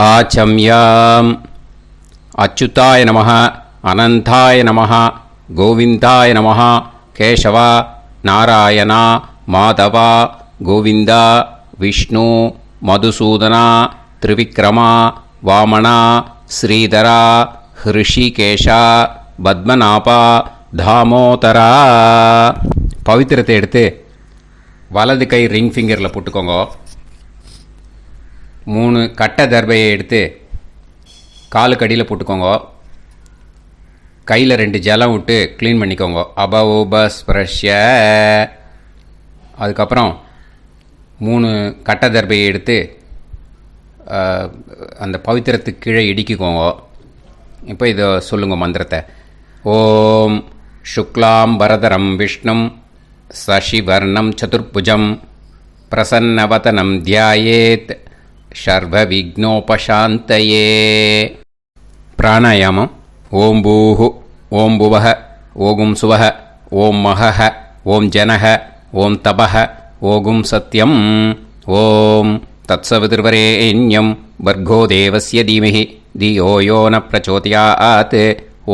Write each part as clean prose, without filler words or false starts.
ஆச்சம்யாம். அச்சுதாய நமः, அனந்தாய நமः, கோவிந்தாய நமः, கேசவா, நாராயணா, மாதவா, கோவிந்தா, விஷ்ணு, மதுசூதனா, திரிவிக்ரமா, வாமனா, ஸ்ரீதரா, ஹிருஷிகேஷா, பத்மநாபா, தாமோதரா. பவித்திரத்தை எடுத்து வலது கை ரிங் ஃபிங்கரில் போட்டுக்கோங்க. 3 கட்டை தர்பையை எடுத்து காலுக்கடியில் போட்டுக்கோங்க. கையில் 2 ஜலம் விட்டு க்ளீன் பண்ணிக்கோங்க. அபவோபஸ்பிரஷ்ய. அதுக்கப்புறம் 3 கட்டை தர்பையை எடுத்து அந்த பவித்திரத்துக்கு கீழே இடிக்கிக்கோங்க. இப்போ இதை சொல்லுங்க மந்திரத்தை. ஓம் சுக்லாம் வரதரம் விஷ்ணும் சசிவர்ணம் சதுர்புஜம் பிரசன்னவதனம் தியாயேத் சர்வ விக்னோபசாந்தயே. பிராணாயாமம். ஓம் பூஹு, ஓம் புவஹ, ஓகும் சுவஹ, ஓம் மஹஹ, ஓம் ஜனஹ, ஓம் தபஹ, ஓகும் சத்யம். ஓம் தத்சவிதுர்வரேண்யம் வர்கோ தேவஸ்ய தீமஹி தியோ யோ ந பிரச்சோதயாத்.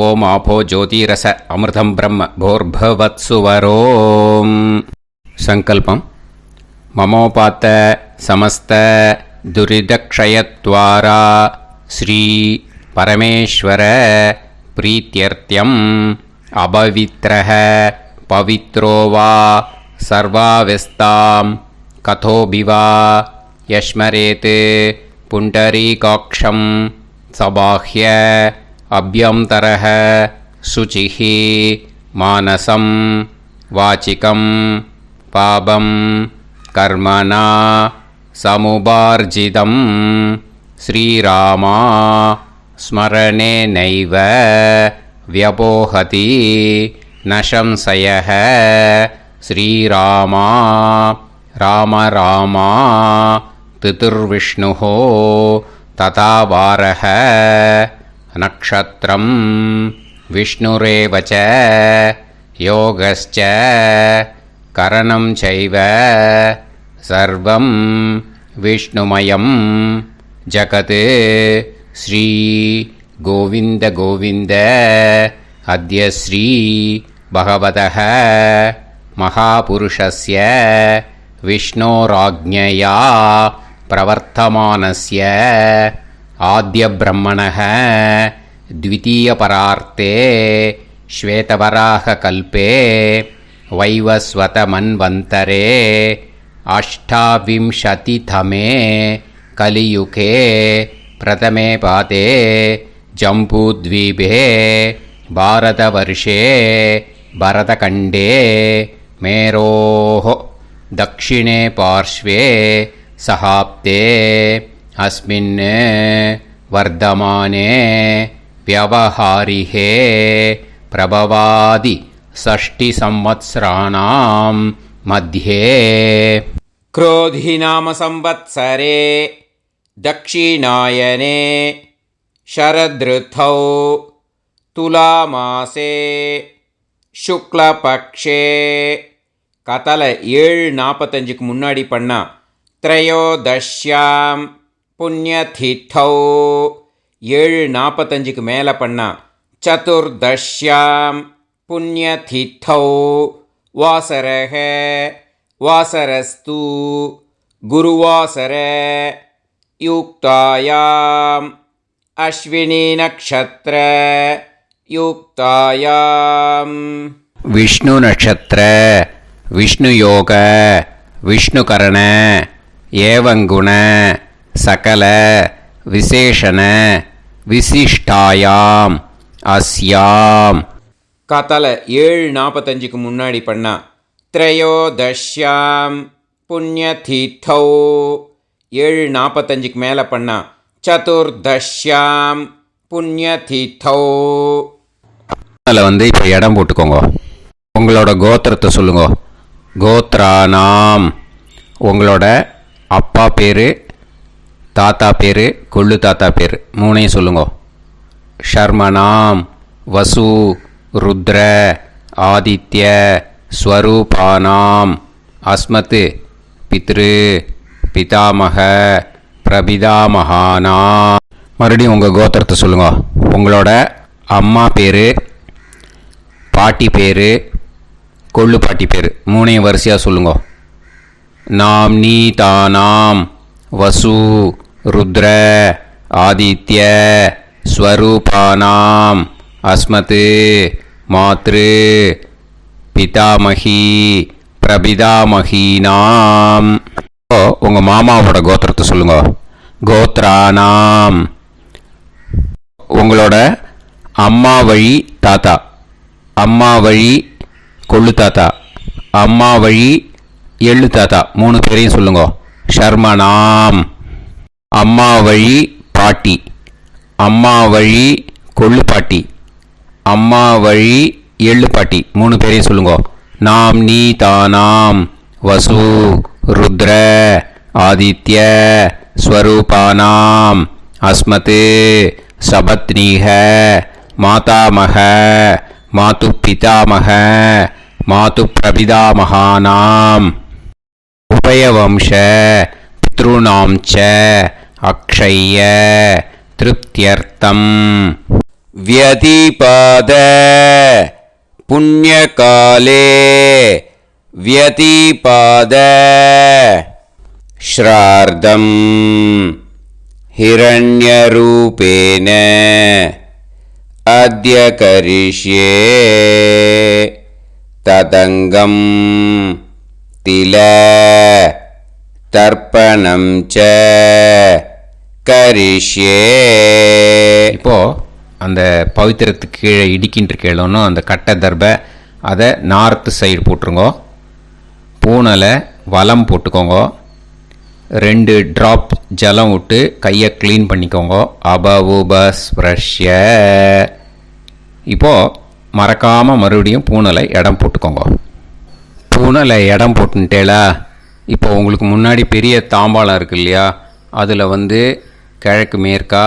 ஓம் ஆபோ ஜோதிரச அமிர்தம் பிரம்ம போர்பவத்சுவரோம். சங்கல்பம். மமோபாத்த சமஸ்த துரிதக்ஷயத்வாரா ஸ்ரீ பரமேஸ்வர பிரீத்யர்த்தியம் அபவித்ரஹ பவித்ரோ வா சர்வாவஸ்தாம் கதோபிவா யஸ்மரேத் புண்டரீகாக்ஷம் சபாஹ்ய அப்யந்தரஹ சுசிஹ மானசம் வாசிகம் பாபம் கர்மணா சமுபார்ஜிதம் ஸ்ரீராமா ஸ்மரணேனைவ வ்யபோஹதி நசம்சயः. ஸ்ரீராமா ராம ராமா திதிர்விஷ்ணுः ததா வாரः நக்ஷத்ரம் விஷ்ணுரேவ ச யோகஸ்ச கரணம் சைவ சர்வம் விஷ்ணுமயம் ஜகத். ஸ்ரீ கோவிந்த கோவிந்த அத்ய ஸ்ரீ பகவதः மகாபுருஷஸ்ய விஷ்ணோராஜ்ஞயா பிரவர்த்தமானஸ்ய ஆத்ய பிரம்மணः த்விதீயபரார்த்தே ஸ்வேதவராக கல்பே வைவஸ்வத மன்வந்தரே அஷ்டாவிம்சதிதமே கலியுகே பிரதமே பாதே ஜம்பூத்வீபே பாரதவர்ஷே பரதகண்டே மேரோः தக்ஷிணே பார்ஷ்வே சஹாப்தே அஸ்மின் வர்தமானே வியவஹாரிஹே பிரபவாதி षष्टि संवत्सराणां मध्ये. क्रोधी नाम संवत्सरे दक्षिणायने शरदृतौ तुलामासे शुक्लपक्षे கத்தல 7:45க்கு முன்னாடி பண்ணா த்ரயோதஷ்யாம் புண்ணியதிதௌ 7:45க்கு மேலே பண்ணா சதுர்தஷ்யாம் புண்ணியதிதௌ வாசரஹ வாசரஸ்து குருவாசர யுக்தாயாம் அஸ்வினி நக்ஷத்ர யுக்தாயாம் விஷ்ணு நக்ஷத்ர விஷ்ணு யோக விஷ்ணுகரண ஏவங்குண சகல விசேஷண விசிஷ்டாயாம் அஸ்யாம். கத்தல 7:45க்கு முன்னாடி பண்ணா த்ரயோதஷ்யாம் புண்ணியதிதௌ 7:45க்கு மேலே பண்ணா சதுர்தஷ்யாம் புண்ணியதிதௌ. அதில் இப்போ இடம் போட்டுக்கோங்க. உங்களோட கோத்திரத்தை சொல்லுங்க. கோத்ரானாம் உங்களோட அப்பா பேர், தாத்தா பேர், கொள்ளு தாத்தா பேர் 3ஐயும் சொல்லுங்க. ஷர்மனாம் வசு ருத்ர ஆதித்ய ஸ்வரூபானாம் அஸ்மத் பித்ரு பிதாமக பிரபிதாமகானா. மறுபடியும் உங்கள் கோத்திரத்தை சொல்லுங்க. உங்களோட அம்மா பேர், பாட்டி பேர், கொள்ளு பாட்டி பேர் மூணையும் வரிசையாக சொல்லுங்க. நாம் நீ தானாம் வசு ருத்ர ஆதித்ய ஸ்வரூபானாம் அஸ்மத் மாத்ரு பிதாமகி பிரபிதாமகீனாம். உங்கள் மாமாவோட கோத்திரத்தை சொல்லுங்க. கோத்ரானாம். உங்களோட அம்மா வழி தாத்தா, அம்மா வழி கொள்ளு தாத்தா, அம்மா வழி எள்ளு தாத்தா மூணு பேரையும் சொல்லுங்க. ஷர்மனாம். அம்மா வழி பாட்டி, அம்மா வழி கொள்ளு பாட்டி, அம்மா வழி எள்ளு பாட்டி மூணு பேரையும் சொல்லுங்க. நாம் நீ தானாம் வசு ருத்ர ஆதித்ய ஸ்வரூபானாம் அஸ்மத் சபத்னீஹ மாதாமக மாது பிதாமக மாது பிரபிதாமகானாம் உபயவம்ச பித்ருணாம் ச அக்ஷய்ய திருப்தியர்த்தம் व्यतिपाद पुण्यकाले व्यतिपाद श्रार्धं हिरण्यरूपेण अद्य करिष्ये तदङ्गं तिल तर्पणं च करिष्ये. இப்போ அந்த பவித்திரத்துக்கு கீழே இடிக்கின்ற கேளோன்னு அந்த கட்டை தர்பை அதை நார்த்து சைடு போட்டுருங்க. பூனலை வலம் போட்டுக்கோங்க. 2 ட்ராப் ஜலம் விட்டு கையை க்ளீன் பண்ணிக்கோங்க. அபவுபஸ்ப்ரஷ்ய. இப்போது மறக்காமல் மறுபடியும் பூனலை இடம் போட்டுக்கோங்க. பூனலை இடம் போட்டுட்டேலா. இப்போ உங்களுக்கு முன்னாடி பெரிய தாம்பாளம் இருக்கு இல்லையா, அதில் கிழக்கு மேற்கா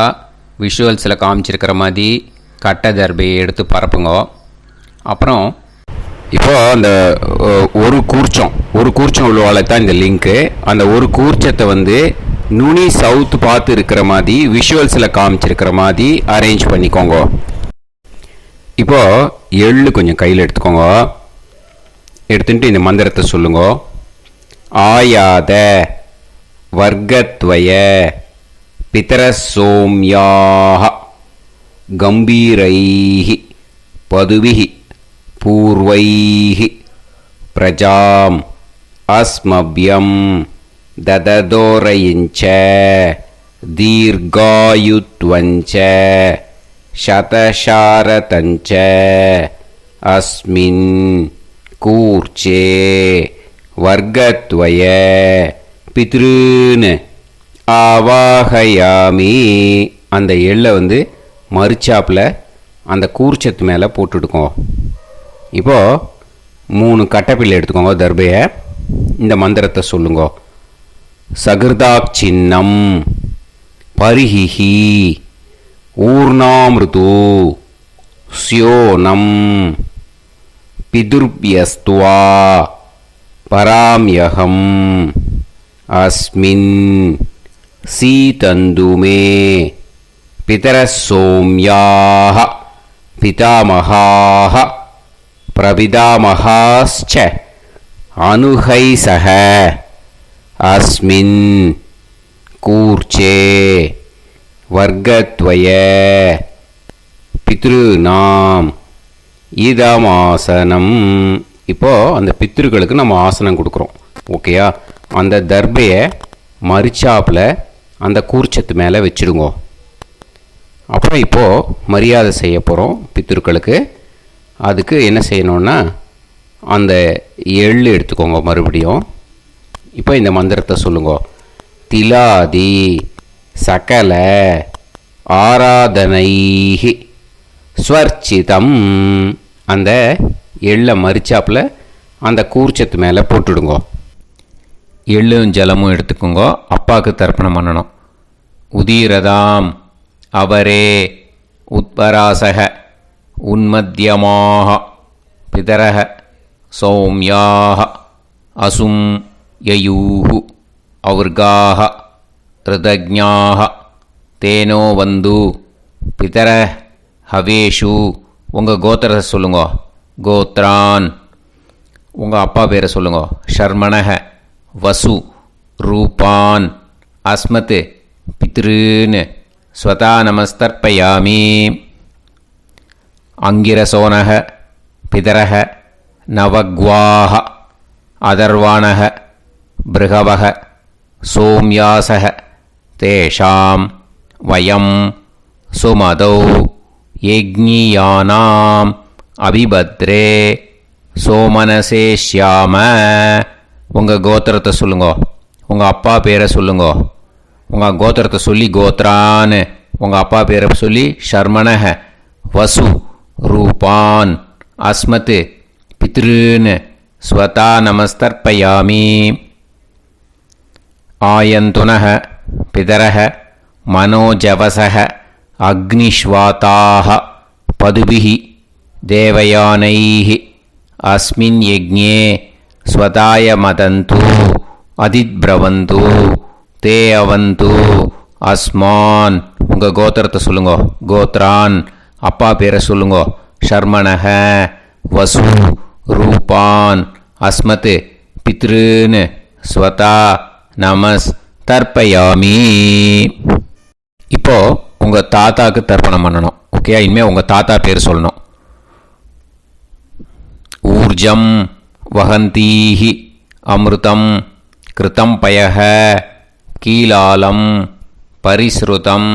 விஷுவல்ஸில் காமிச்சிருக்கிற மாதிரி கட்டை தர்பையை எடுத்து பரப்புங்க. அப்புறம் இப்போது அந்த ஒரு கூர்ச்சம் உள்ளவாளை தான் இந்த லிங்க்கு. அந்த ஒரு கூர்ச்சத்தை நுனி சவுத்து பார்த்து இருக்கிற மாதிரி விஷுவல்ஸில் காமிச்சிருக்கிற மாதிரி அரேஞ்ச் பண்ணிக்கோங்க. இப்போது எள்ளு கொஞ்சம் கையில் எடுத்துக்கோங்க. எடுத்துட்டு இந்த மந்திரத்தை சொல்லுங்க. ஆயாத வர்க்கத்வய பிதரசோம்யாஹ கம்பீரைஹி பதுவிஹி பூர்வைஹி பிரஜாம் அஸ்மப்யம் தததோரயிஞ்ச தீர்காயுத்வஞ்ச சதசாரதஞ்ச அஸ்மின் கூர்ச்சே வர்க்கத்வய பித்ருன்னு ஆவாகயாமி. அந்த எள்ளை மறுச்சாப்பில் அந்த கூர்ச்சத்து மேலே போட்டுடுக்கோங்க. இப்போது 3 கட்டைப்பிள்ளை எடுத்துக்கோங்க தர்பையை. இந்த மந்திரத்தை சொல்லுங்க. சகிருதாக் சின்னம் பரிஹிஹி ஊர்ணாமிருது ஸ்யோனம் பிதுர்பியஸ்துவா பராம்யகம் அஸ்மின் சீதந்துமே பிதரசோம்யாஹ பிதாமகாஹ பிரபிதாமகாஸ்ச அனுஹைசஹ அஸ்மின் கூர்ச்சே வர்க்கத்வய பித்ருநாம் இதமாசனம். இப்போது அந்த பித்ருக்களுக்கு நம்ம ஆசனம் கொடுக்குறோம். ஓகேயா? அந்த தர்பையை மரிச்சாப்பில் அந்த கூர்ச்சத்து மேலே வச்சுடுங்க. அப்புறம் இப்போது மரியாதை செய்ய போகிறோம் பித்ருக்களுக்கு. அதுக்கு என்ன செய்யணுன்னா அந்த எள்ளு எடுத்துக்கோங்க மறுபடியும். இப்போ இந்த மந்திரத்தை சொல்லுங்க. திலாதி சகல ஆராதனைஹி ஸ்வர்ச்சிதம். அந்த எள்ளை மரிச்சாப்பில் அந்த கூர்ச்சத்து மேலே போட்டுடுங்க. எள்ளும் ஜலமும் எடுத்துக்கோங்க. அப்பாவுக்கு தர்ப்பணம் பண்ணணும். உதீரதாம் அவரே உத்பராசக உன்மத்தியமாக பிதரக சௌமியாக அசும் யயூஹு அவர்காக ரிதஜ்ஞாஹ தேனோ வந்து பிதர ஹவேஷு உங்கள் கோத்திரத்தை சொல்லுங்க. கோத்ரான் உங்கள் அப்பா பேரை சொல்லுங்க. ஷர்மணஹ வசு ரூபான் அஸ்மத் பித்ருன்னு ஸ்வதா நமஸ்தர்ப்பயாமி. அங்கிரசோனஹ பிதரஹ நவக்வாஹ அதர்வாணஹ பிருகவஹ சோம்யாசஹ தேஷாம் வயம் சுமதௌ யஜ்ஞியானாம் அபிபத்ரே சோமனசேஷ்யாம. உங்கள் கோத்திரத்தை சொல்லுங்க. உங்கள் அப்பா பேரை சொல்லுங்க. உங்கள் கோத்திரத்தை சொல்லி கோத்ரான்னு உங்கள் அப்பா பேரை சொல்லி ஷர்மணஹ வசு ரூபான் அஸ்மத் பித்ருன்னு ஸ்வதா நமஸ்தர்ப்பயாமி. ஆயந்துனஹ பிதரஹ மனோஜவசஹ அக்னிஷ்வாதாஹ பதுபிஹி தேவயானைஹி அஸ்மின் யஜ்ஞே ஸ்வதாய மதந்து அதித்ப்ரவந்து தே அவந்து அஸ்மான். உங்கள் கோத்திரத்தை சொல்லுங்க. கோத்ரான் அப்பா பேரை சொல்லுங்க. ஷர்மணஹ வசு ரூபான் அஸ்மத் பித்ருன்னு ஸ்வதா நமஸ் தர்ப்பயாமி. இப்போ உங்கள் தாத்தாவுக்கு தர்ப்பணம் பண்ணணும். ஓகே, இனிமேல் உங்கள் தாத்தா பேர் சொல்லணும். ஊர்ஜம் வஹந்தீஹி அமிர்தம் கிருதம் பயஹ கீலாலம் பரிஸ்ருதம்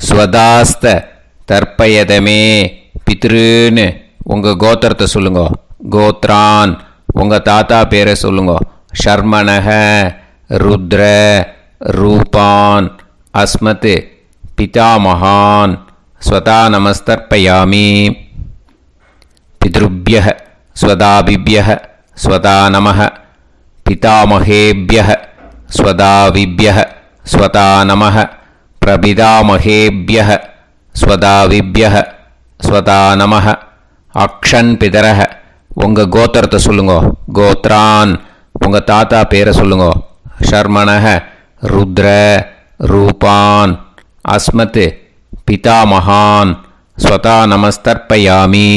ஸ்வதாஸ்த தர்ப்பயதமே பித்ருன்னு உங்கள் கோத்திரத்தை சொல்லுங்க. கோத்ரான் உங்கள் தாத்தா பேரை சொல்லுங்க. ஷர்மணஹ ருத்ர ரூபான் அஸ்மத் பிதாமகான் ஸ்வதா நமஸ்தர்ப்பயாமி. பித்ருப்யஹ ஸ்வதாபிப்யஹ ஸ்வதா நமஹ பிதாமகேப்யஹ ஸ்வதாவிப்யஹ ஸ்வதா நமஹ பிரபிதாமகேப்யஹ ஸ்வதாவிப்யஹ ஸ்வதா நமஹ. அக்ஷன் பிதரஹ உங்கள் கோத்திரத்தை சொல்லுங்க. கோத்ரான் உங்கள் தாத்தா பேரை சொல்லுங்க. ஷர்மணஹ ருத்ர ரூபான் அஸ்மத் பிதாமகான் ஸ்வதா நமஸ்தர்ப்பயாமி.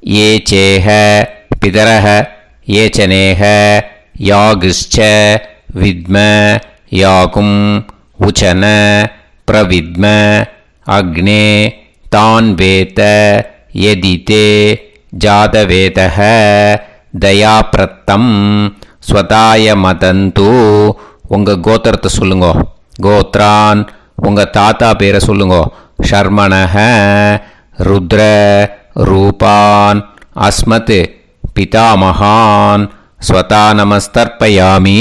ये चेह पितरः ये च नेह यागश्च विद्म याकुं उचन प्रविद्म अग्ने तान् वेत यदिते जातवेतः दयाप्रत्तं स्वताय मदन्तु. உங்கள் கோத்திரத்தை சொல்லுங்க. கோத்ரான் உங்கள் தாத்தா பேரை சொல்லுங்க. ஷர்மணஹ ருத்ர ரூபான் அஸ்மத் பிதாமகான் ஸ்வதா நமஸ்தர்ப்பயாமி.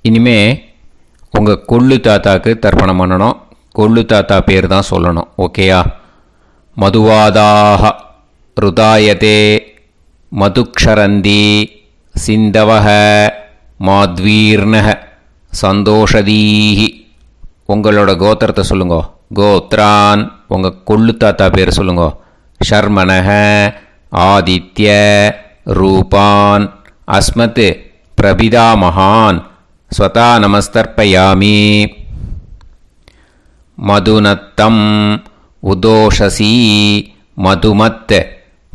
இனிமே உங்கள் கொள்ளு தாத்தாக்கு தர்ப்பணம் பண்ணணும். கொள்ளு தாத்தா பேர் தான் சொல்லணும். ஓகேயா? மதுவாதாக ருதாயதே மதுக்ஷரந்தி சிந்தவஹ மாத்வீர்ணஹ சந்தோஷதீஹி. உங்களோட கோத்திரத்தை சொல்லுங்க. கோத்ரான் உங்கள் கொள்ளு தாத்தா பேர் சொல்லுங்க. ஷர்மணஹ ஆதித்ய ரூபான் அஸ்மத் பிரபிதாமகான் ஸ்வதா நமஸ்தர்ப்பயாமி. மதுநத்தம் உதோஷசி மதுமத்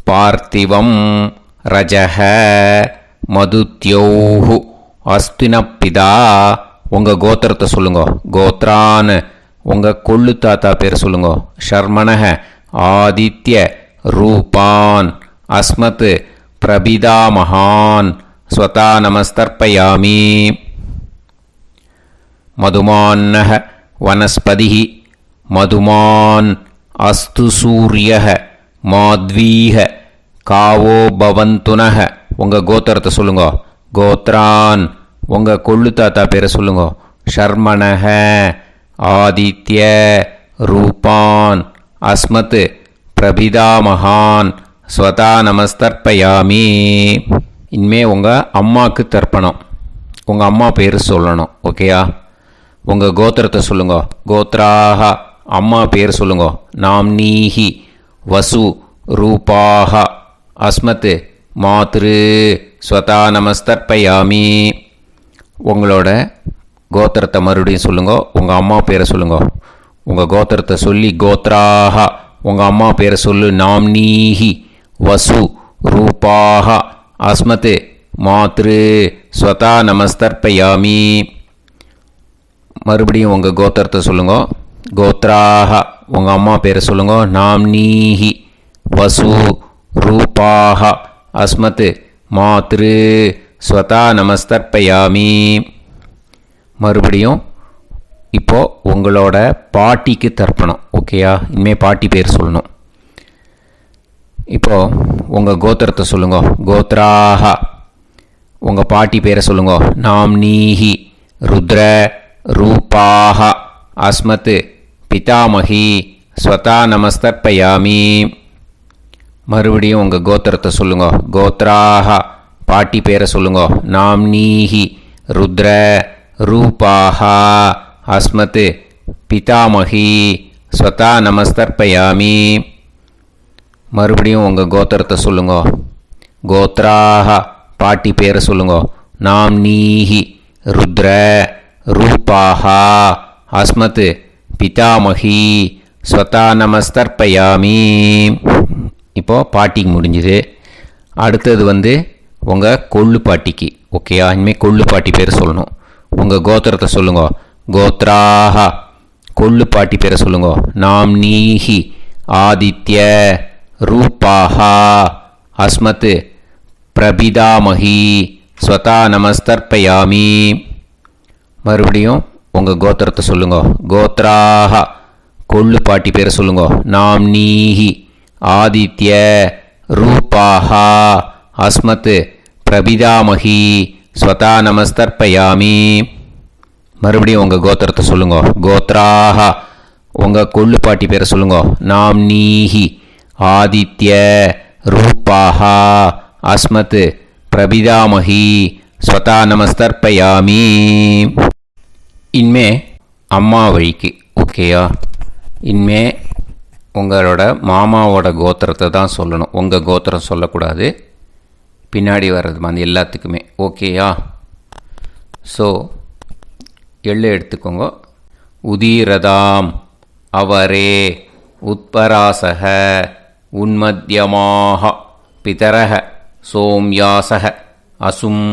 பார்த்திவம் ரஜஹ மதுத்யோஹு அஸ்தினப்பிதா. உங்கள் கோத்திரத்தை சொல்லுங்க. கோத்ரான் உங்கள் கொள்ளு தாத்தா பேர் சொல்லுங்க. ஷர்மணஹ ஆதித்ய ரூபான் அஸ்மத் பிரபிதாமகான் ஸ்வதா நமஸ்தர்ப்பயாமி. மதுமான்னஹ வனஸ்பதிஹ மதுமான் அஸ்து சூரியஹ மாத்வீஹ காவோ பவந்துனஹ. உங்கள் கோத்திரத்தை சொல்லுங்க. கோத்ரான் உங்கள் கொள்ளு தாத்தா பேரை சொல்லுங்க. ஷர்மணஹ ஆதித்ய ரூபான் அஸ்மத் பிரபிதாமகான் ஸ்வதா நமஸ்தர்ப்பயாமி. இனிமே உங்கள் அம்மாவுக்கு தர்ப்பணம். உங்கள் அம்மா பேர் சொல்லணும். ஓகேயா? உங்கள் கோத்திரத்தை சொல்லுங்க. கோத்ராஹ அம்மா பேர் சொல்லுங்க. நாம்னீஹி வசு ரூபாஹ அஸ்மத் மாத்ரு ஸ்வதா நமஸ்தர்ப்பயாமி. உங்களோட கோத்திரத்தை மறுபடியும் சொல்லுங்க. உங்கள் அம்மா பேரை சொல்லுங்க. உங்கள் கோத்திரத்தை சொல்லி கோத்ராஹா. உங்கள் அம்மா பேரை சொல்லு. நாம்னீஹி வசு ரூபாஹ அஸ்மத் மாத்ரு ஸ்வதா நமஸ்தர்ப்பயாமி. மறுபடியும் உங்கள் கோத்திரத்தை சொல்லுங்க. கோத்ராஹ. உங்கள் அம்மா பேரை சொல்லுங்க. நாம்னீஹி வசு ரூபாஹ அஸ்மத் மாத்ரு ஸ்வதா நமஸ்தர்ப்பயாமி. மறுபடியும் இப்போது உங்களோட பாட்டிக்கு தர்ப்பணம். ஓகேயா? இனிமேல் பாட்டி பேர் சொல்லணும். இப்போது உங்கள் கோத்திரத்தை சொல்லுங்க. கோத்ராஹா. உங்கள் பாட்டி பேரை சொல்லுங்க. நாம்னீஹி ருத்ர ரூபாஹ அஸ்மத் பிதாமகி ஸ்வதா நமஸ்தர்ப்பயாமி. மறுபடியும் உங்கள் கோத்திரத்தை சொல்லுங்க. கோத்ராஹா. பாட்டி பேரை சொல்லுங்க. நாம்னீஹி ருத்ர ரூபாஹா அஸ்மத் பிதாமகி ஸ்வதா நமஸ்தர்ப்பயாமி. மறுபடியும் உங்கள் கோத்திரத்தை சொல்லுங்க. கோத்ராஹா. பாட்டி பேரை சொல்லுங்க. நாம்னீஹி ருத்ர ரூபாஹா அஸ்மத் பிதாமகி ஸ்வதா நமஸ்தர்ப்பயாமி. இப்போது பாட்டிக்கு முடிஞ்சுது. அடுத்தது உங்கள் கொள்ளு பாட்டிக்கு. ஓகேயா? இனிமேல் கொள்ளு பாட்டி பேர் சொல்லணும். உங்கள் கோத்திரத்தை சொல்லுங்க. கோத்ராஹா. கொள்ளு பாட்டி பேரை சொல்லுங்க. நாம்னீஹி ஆதித்ய ரூபாஹா அஸ்மத் பிரபிதாமகி ஸ்வதா நமஸ்தர்ப்பயாமி. மறுபடியும் உங்கள் கோத்திரத்தை சொல்லுங்க. கோத்ராஹா. கொள்ளு பாட்டி பேரை சொல்லுங்க. நாம்னீஹி ஆதித்ய ரூபாஹா அஸ்மத் பிரபிதாமகி ஸ்வதா நமஸ்தர்ப்பயாமி. மறுபடியும் உங்கள் கோத்திரத்தை சொல்லுங்க. கோத்ராஹா. உங்கள் கொள்ளு பாட்டி பேரை சொல்லுங்க. நாம்னீஹி ஆதித்ய ரூபாஹா அஸ்மத் பிரபிதாமகி ஸ்வதா நமஸ்தர்ப்பயாமி. இனிமே அம்மா வழிக்கு. ஓகேயா? இனிமே உங்களோட மாமாவோட கோத்திரத்தை தான் சொல்லணும். உங்கள் கோத்திரம் சொல்லக்கூடாது. பின்னாடி வர்றது எல்லாத்துக்குமே. ஓகேயா? ஸோ எள்ளு எடுத்துக்கோங்க. உதீரதாம் அவரே உத்பராசக உன்மத்யமாக பிதரக சோம்யாசக அசும்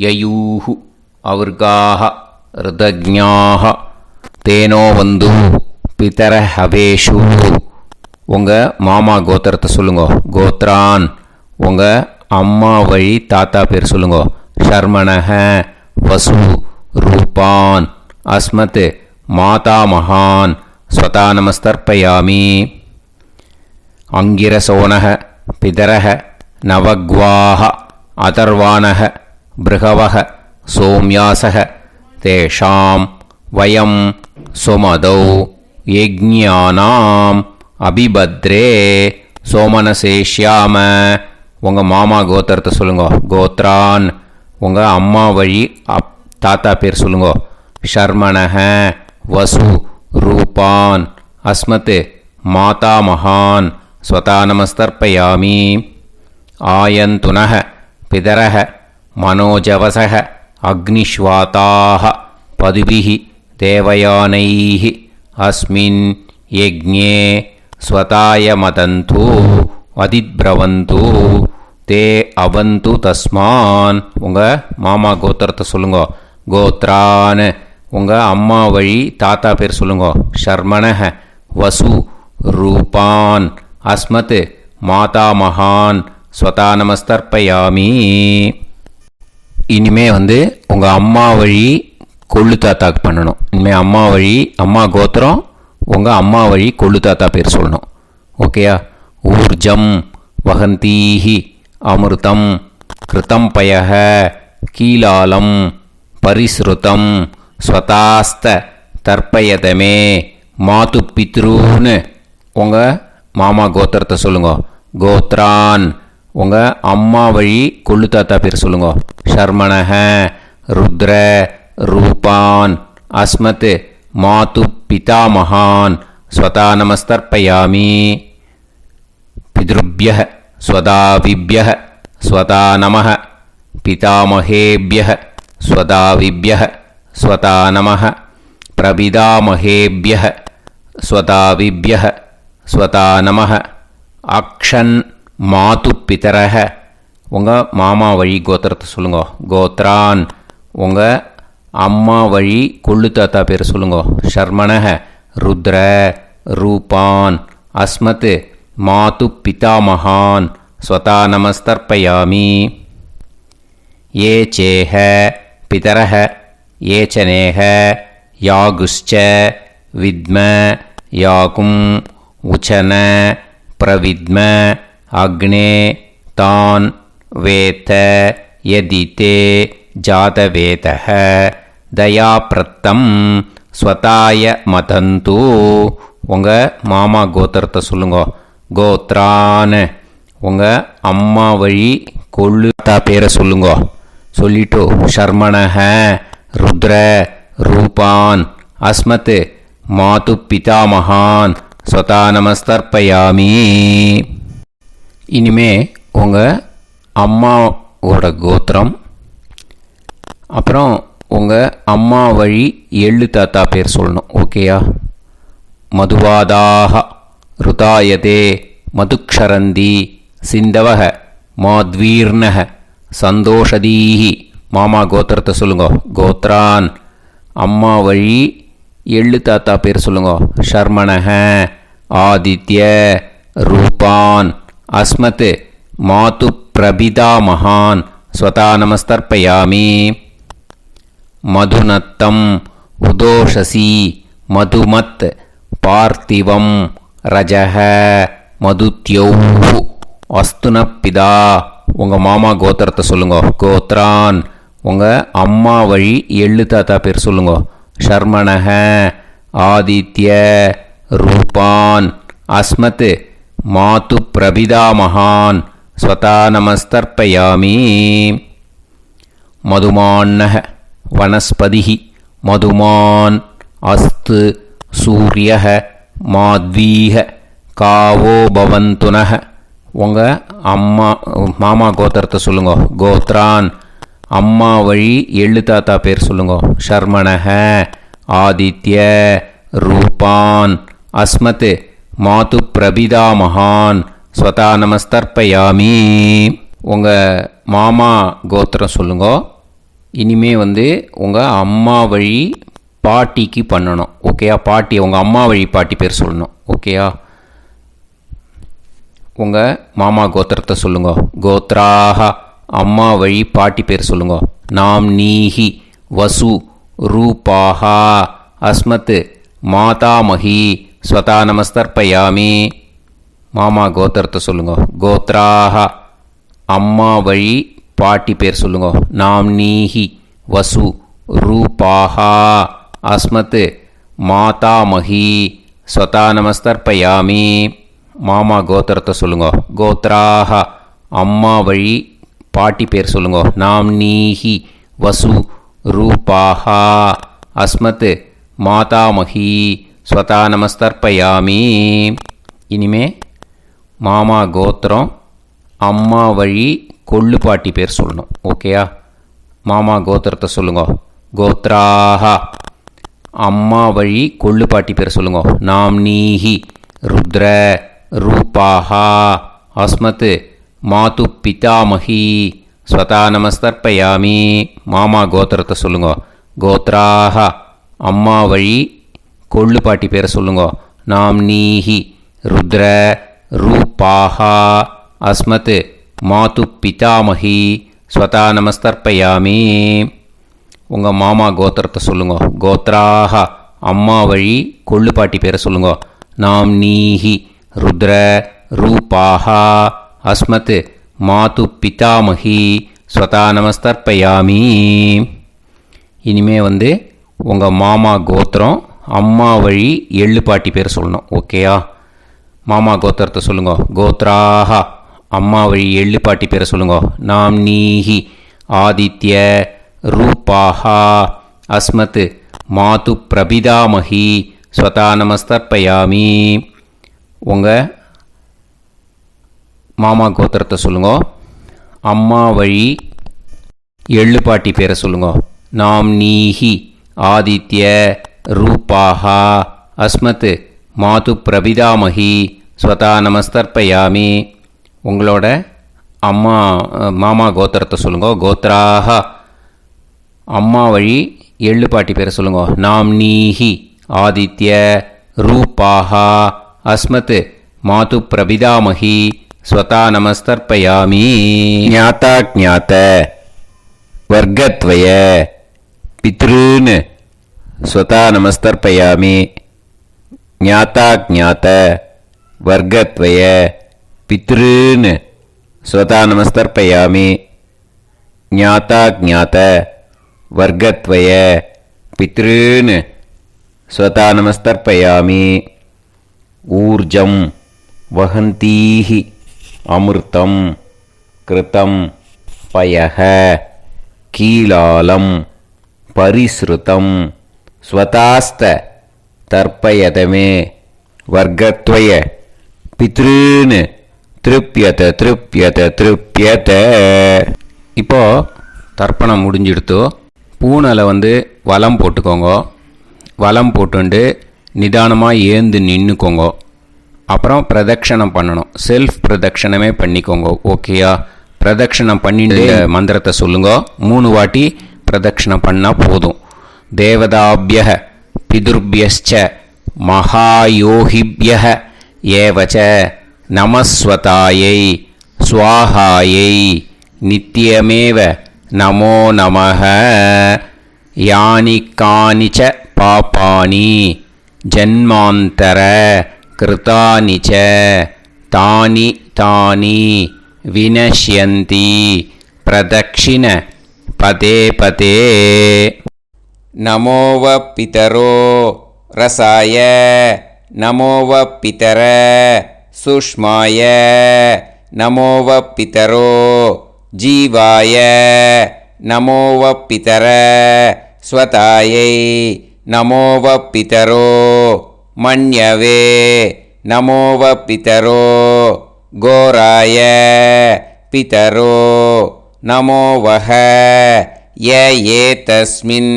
யயூஹு அவர்காக ருதஜ்ஞாக தேனோ வந்து பிதர ஹவேஷு. உங்கள் மாமா கோத்திரத்தை சொல்லுங்க. கோத்ரான். உங்கள் அம்மா வழி தாத்தா பேர் சொல்லுங்க. ஷர்மணஹ வசு ரூபான் அஸ்மத் மாதா மகான் ஸ்வதா நமஸ்தர்ப்பயாமி. அங்கிரசோனஹ பிதரஹ நவக்வாஹ அதர்வாணஹ பிருகவஹ சோம்யாசஹ தேஷாம் வயம் சுமதௌ யஜ்ஞானாம் அபிபத்ரே சோமனசேஷ்யாம. உங்கள் மாமா கோத்திரத்தை சொல்லுங்க. கோத்ரான். உங்கள் அம்மா வழி தாத்தா பேர் சொல்லுங்க. ஷர்மணஹ வசு ரூபான் அஸ்மத் மாதா மகான் ஸ்வதா நமஸ்தர்ப்பயாமி. ஆயந்துனஹ பிதரஹ மனோஜவசஹ அக்னிஷ்வாதாஹ பதுபிஹி தேவயானைஹி அஸ்மின் யஜ்ஞே ஸ்வதாய மதந்து அதித்பிரவந்து தே அவந்து தஸ்மான். உங்கள் மாமா கோத்திரத்தை சொல்லுங்க. கோத்ரான். உங்கள் அம்மா வழி தாத்தா பேர் சொல்லுங்க. ஷர்மணஹ வசு ரூபான் அஸ்மத் மாதா மகான் ஸ்வதா நமஸ்தர்ப்பயாமி. இனிமே உங்கள் அம்மா வழி கொள்ளு தாத்தாக்கு பண்ணணும். இனிமேல் அம்மா வழி அம்மா கோத்திரம் உங்கள் அம்மா வழி கொள்ளு தாத்தா பேர் சொல்லணும். ஓகேயா? ஊர்ஜம் வகந்தீஹி அமிர்தம் கிருதம் பயஹ கீலாலம் பரிஸ்ருதம் ஸ்வதாஸ்த தர்ப்பயதமே மாது பித்ரூன்னு. உங்கள் மாமா கோத்திரத்தை சொல்லுங்க. கோத்ரான். உங்கள் அம்மா வழி கொள்ளு தாத்தா பேர் சொல்லுங்க. ஷர்மணஹ ருத்ர ரூபான் அஸ்மத் மாது பிதாமகான் ஸ்வதா நமஸ்தர்ப்பயாமி. பித்ருப்யஹ ஸ்வதாபிப்யஹ ஸ்வதா நமஹ பிதாமகேப்யः ஸ்வதாவிப்யः ஸ்வதா நமः பிரபிதாமகேப்யः ஸ்வதாவிப்யः ஸ்வதா நமः அக்ஷன் மாது பிதரஹ உங்கள் மாமா வழி கோத்திரத்தை சொல்லுங்க. கோத்ரான் உங்கள் அம்மா வழி கொள்ளு தாத்தா பேர் சொல்லுங்க. ஷர்மணஹ ருத்ர ரூபான் அஸ்மத் மாது பிதாமகான் ஸ்வதா நமஸ்தர்ப்பயாமி. ये चेह पितरः ये च नेह यागुश्च विद्म याकुम् उचन प्रविद्म अग्ने तान् वेत यदिते जातवेतः दयाप्रत्तं स्वताय मदन्तु உங்கள் மாமா கோத்திரத்தை சொல்லுங்க. கோத்ரான் உங்கள் அம்மா வழி கொள்ளு தாத்தா பேரை சொல்லுங்க. சொல்லிட்டு ஷர்மணஹ ருத்ர ரூபான் அஸ்மத் மாது பிதாமகான் ஸ்வதா நமஸ்தர்ப்பயாமி. இனிமே உங்கள் அம்மாவோட கோத்திரம், அப்புறம் உங்கள் அம்மா வழி எள்ளு தாத்தா பேர் சொல்லணும். ஓகேயா? மதுவாதாக ருதாயதே மதுக்ஷரந்தி சிந்தவக மாத்வீர்ணக சந்தோஷதீஹி. மாமா கோத்திரத்தை சொல்லுங்க. கோத்ரான் அம்மா வழி எள்ளு தாத்தா பேர் சொல்லுங்க. ஷர்மணஹ ஆதித்ய ரூபான் அஸ்மத் மாது பிரபிதா மகான் ஸ்வதா நமஸ்தர்ப்பயாமி. மதுநத்தம் உதோஷசி மதுமத் பார்த்திவம் ரஜஹ மதுத்யௌஹு அஸ்துனப்பிதா. உங்கள் மாமா கோத்திரத்தை சொல்லுங்க. கோத்ரான் உங்கள் அம்மா வழி எள்ளு தாத்தா பேர் சொல்லுங்க. ஷர்மணஹ ஆதித்ய ரூபான் அஸ்மத் மாது பிரபிதா மகான் ஸ்வதா நமஸ்தர்ப்பயாமி. மதுமான்னஹ வனஸ்பதிஹி மதுமான் அஸ்து சூரியஹ மாத்வீஹ காவோ பவந்துனஹ. உங்கள் மாமா கோத்திரத்தை சொல்லுங்க. கோத்ரான் அம்மா வழி எள்ளு தாத்தா பேர் சொல்லுங்க. ஷர்மணஹ ஆதித்ய ரூபான் அஸ்மத் மாது பிரபிதா மகான் ஸ்வதா நமஸ்தர்ப்பயாமி. உங்கள் மாமா கோத்திரம் சொல்லுங்க. இனிமே உங்கள் அம்மா வழி பாட்டிக்கு பண்ணணும். ஓகேயா? பாட்டி உங்கள் அம்மா வழி பாட்டி பேர் சொல்லணும். ஓகேயா? உங்கள் மாமா கோத்திரத்தை சொல்லுங்க. கோத்ராஹ அம்மா வழி பாட்டி பேர் சொல்லுங்க. நாம் நீஹி வசு ரூபாஹா அஸ்மத் மாதாமஹி ஸ்வதா நமஸ்தர்ப்பயாமி. மாமா கோத்திரத்தை சொல்லுங்க. கோத்ராஹ அம்மா வழி பாட்டி பேர் சொல்லுங்க. நாம் நீஹி வசு ரூபாஹா அஸ்மத் மாதாமஹி ஸ்வதா நமஸ்தர்ப்பயாமி. மாமா கோத்திரத்தை சொல்லுங்க. கோத்ராஹ அம்மா வழி பாட்டி பேர் சொல்லுங்க. நாம் நீஹி வசு ரூபாஹா அஸ்மத் மாதாமஹி ஸ்வதா நமஸ்தர்ப்பயாமி. இனிமே மாமா கோத்திரம் அம்மா வழி கொள்ளு பாட்டி பேர் சொல்லணும். ஓகேயா? மாமா கோத்திரத்தை சொல்லுங்க. கோத்ராஹ அம்மா வழி கொள்ளு பாட்டி பேர் சொல்லுங்க. நாம் நீஹி ருத்ர ரூபாஹா அஸ்மத் மாது பிதாமஹி ஸ்வதா நமஸ்தர்ப்பயாமி. மாமா கோத்திரத்தை சொல்லுங்க. கோத்ராஹ அம்மா வழி கொள்ளு பாட்டி பேரை சொல்லுங்க. நாம் நீஹி ருத்ர ரூபாஹா அஸ்மத் மாது பிதாமஹி ஸ்வதா நமஸ்தர்ப்பயாமி. உங்கள் மாமா கோத்திரத்தை சொல்லுங்க. கோத்ராஹ அம்மா வழி கொள்ளு பாட்டி பேரை சொல்லுங்க. நாம் நீஹி ருத்ர ரூபாஹா அஸ்மத் மாது பிதாமஹி ஸ்வதா நமஸ்தர்ப்பயாமி. இனிமே உங்கள் மாமா கோத்திரம் அம்மா வழி எள்ளு பாட்டி பேர் சொல்லணும். ஓகேயா? மாமா கோத்திரத்தை சொல்லுங்க. கோத்ராஹ அம்மா வழி எள்ளு பாட்டி பேரை சொல்லுங்க. நாம் நீஹி ஆதித்ய ரூபாஹா அஸ்மத் மாது பிரபிதாமஹி ஸ்வதா நமஸ்தர்ப்பயாமி. உங்கள் மாமா கோத்திரத்தை சொல்லுங்க. அம்மா வழி எள்ளு பாட்டி பேரை சொல்லுங்க. நாம் நீஹி ஆதித்ய ரூபாஹா அஸ்மத் மாது பிரபிதாமகி ஸ்வதா நமஸ்தர்ப்பயாமி. உங்களோட அம்மா மாமா கோத்திரத்தை சொல்லுங்க. கோத்ராஹ அம்மா வழி எள்ளு பாட்டி பேரை சொல்லுங்க. நாம் நீஹி ஆதித்ய ரூபாஹா அஸ்மத் மாது பிரபிதாமகி ஸ்வதா நமஸ்தர்ப்பயாமி. ஞாதா ஞாத வர்க்கத்வய பித்ருன் ஸ்வதா நமஸ்தர்ப்பயாமி. ஞாதா ஞாத வர்க்கத்வய பித்ருன் ஸ்வதா நமஸ்தர்ப்பயாமி. ஞாதா ஞாத வர்க்கத்வய பித்ருன் ஸ்வதா நமஸ்தர்ப்பயாமி. ஊர்ஜம் வஹந்தீஹி அமிர்தம் கிருதம் பயஹ கீலாலம் பரிஸ்ருதம் ஸ்வதாஸ்த தர்ப்பயதமே வர்க்கத்வய பித்ருன் திருப்யத திருப்யத திருப்யத. இப்போ தர்ப்பணம் முடிஞ்சிடுத்தோ பூனலை வலம் போட்டுக்கோங்க. வலம் போட்டுண்டு நிதானமாக ஏந்து நின்றுக்கோங்க. அப்புறம் பிரதட்சணம் பண்ணணும். செல்ஃப் பிரதட்சணமே பண்ணிக்கோங்க. ஓகேயா? பிரதட்சணம் பண்ணிட்டு மந்திரத்தை சொல்லுங்க. 3 வாட்டி பிரதட்சணம் பண்ணால் போதும். தேவதாபிய பிதுர்பியஸ்ச மகாயோகிபிய ஏவச்ச நமஸ்வதாயை ஸ்வாஹாயை நித்யமேவ நமோ நமஹ. யானி கானிச்ச பாபானி ஜன்மாந்தர கிருதானி ச தானி தானி வினஷ்யந்தி பிரதக்ஷிண பதே பதே. நமோவ பிதரோ ரசாய நமோவ பிதர சுஷ்மாய நமோவ பிதரோ ஜீவாய நமோவ பிதர ஸ்வதாயை நமோவ பிதரோ மன்யவே நமோவ பிதரோ கோராய பிதரோ நமோவஹ. ய தஸ்மின்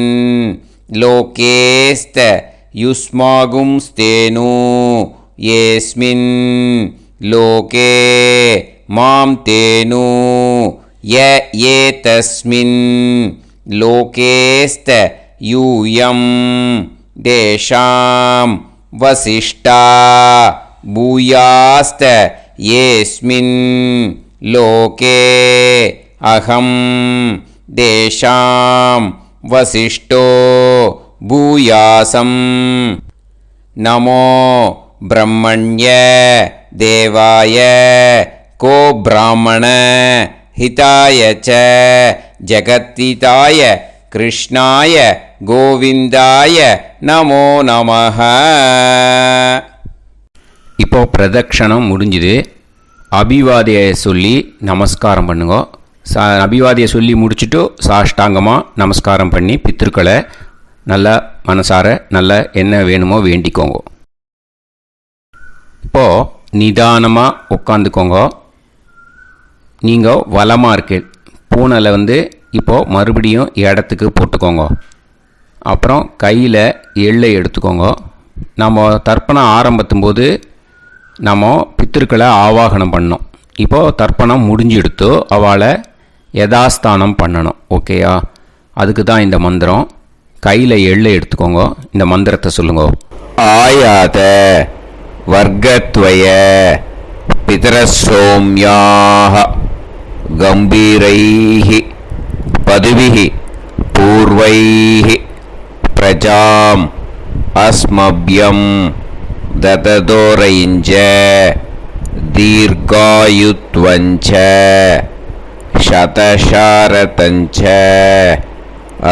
லோகேஸ்த யுஸ்மாகும்ஸ்தேனு ஏஸ்மின் லோகே மாம் தேனு. ய தஸ்மின் லோகேஸ்த யூயம் தேஷாம் வசிஷ்டா பூயாஸ்த ஏஸ்மின் லோகே அகம் தேஷாம் வசிஷ்டோ பூயாசம். நமோ பிரம்மண்ய தேவாய கோ பிராமண ஹிதாய ச ஜகத்ஹிதாய கிருஷ்ணாய கோவிந்தாய நமோ நமஹ. இப்போ பிரதட்சணம் முடிஞ்சுது. அபிவாதியை சொல்லி நமஸ்காரம் பண்ணுங்க. அபிவாதியை சொல்லி முடிச்சுட்டு சாஷ்டாங்கமாக நமஸ்காரம் பண்ணி பித்திருக்களை நல்லா மனசார நல்லா என்ன வேணுமோ வேண்டிக்கோங்க. இப்போது நிதானமாக உட்காந்துக்கோங்க. நீங்கள் வலமாக இருக்கு பூனலை இப்போது மறுபடியும் இடத்துக்கு போட்டுக்கோங்க. அப்புறம் கையில் எள்ளை எடுத்துக்கோங்க. நம்ம தர்ப்பணம் ஆரம்பித்தும் போது நம்ம பித்திருக்களை ஆவாகனம் பண்ணோம். இப்போது தர்ப்பணம் முடிஞ்செடுத்து அவளை யதாஸ்தானம் பண்ணணும். ஓகேயா? அதுக்கு தான் இந்த மந்திரம். கையில் எள்ளை எடுத்துக்கோங்க. இந்த மந்திரத்தை சொல்லுங்க. ஆயாத வர்க்கத்வய பிதரசோம்யாக கம்பீரைஹி பதுவிஹி பூர்வைஹி பிரஜாம் அஸ்மப்யம் தததோரைஞ்ச தீர்காயுத்வஞ்ச சதசாரதஞ்ச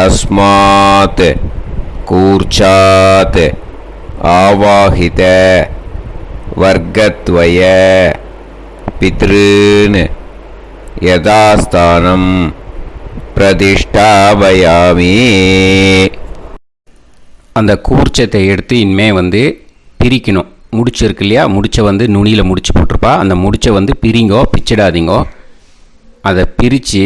அஸ்மாத் கூர்ச்சாத் ஆவாஹித வர்க்கத்வய பித்ருன் யதாஸ்தானம் பிரதிஷ்டாபயாமி. அந்த கூர்ச்சத்தை எடுத்து இனிமே பிரிக்கணும். முடிச்சு இருக்கு இல்லையா? முடிச்சை நுனியில் முடிச்சு போட்டிருப்பா. அந்த முடிச்சை பிரிங்கோ, பிச்சிடாதீங்கோ. அதை பிரித்து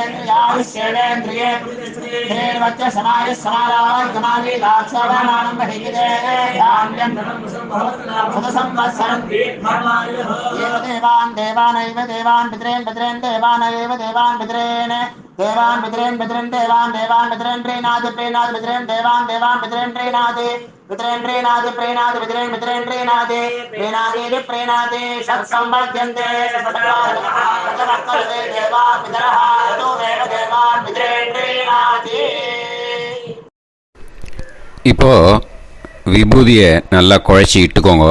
सर्वेन्द्रियायुष्येवेन्द्रिये देवच्च समाय समारागमानि लाक्षवानानं बहिगे धान्यं संवत्सरं देवानैव देवान् पितॄन् पितॄन् देवानैव देवान् पितॄन् देवान् पितॄन् पितॄन् देवान् पितॄन् प्रीणाति प्रीणाति पितॄन् देवान् पितॄन् प्रीणाति पितॄन् प्रीणाति प्रीणाति पितॄन् प्रीणाति प्रीणाति प्रीणाति षट्संवर्ध्यन्ते देवा पितरः तो देव देवान् पितॄन् प्रीणाति. இப்போ விபூதியை நல்லா குழச்சி இட்டுக்கோங்க.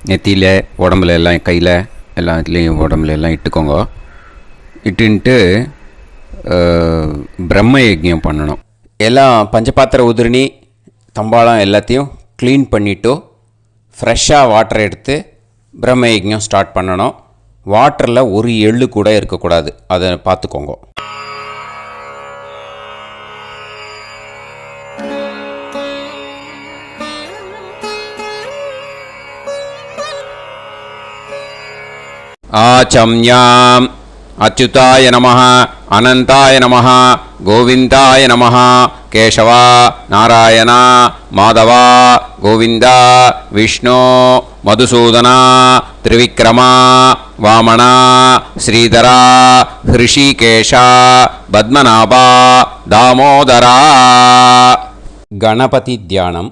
நெத்தியில் உடம்புல எல்லாம் கையில் எல்லாத்துலேயும் உடம்புல எல்லாம் இட்டுக்கோங்க. இட்டுன்ட்டு பிரம்ம யஜ்ஞம் பண்ணணும். எல்லாம் பஞ்சபாத்திர உதிரணி தம்பாளம் எல்லாத்தையும் க்ளீன் பண்ணிவிட்டு ஃப்ரெஷ்ஷாக வாட்டர் எடுத்து பிரம்ம யஜ்ஞம் ஸ்டார்ட் பண்ணணும். வாட்டரில் ஒரு எள்ளு கூட இருக்கக்கூடாது, அதை பார்த்துக்கோங்க. ஆச்சம்யாம் அச்சுதாய நமः அனந்தாய நமः கோவிந்தாய நமः கேசவா நாராயணா மாதவா கோவிந்தா விஷ்ணு மதுசூதனா திரிவிக்ரமா வாமனா ஸ்ரீதரா ஹிருஷிகேஷா பத்மநாபா தாமோதரா. கணபதி தியானம்.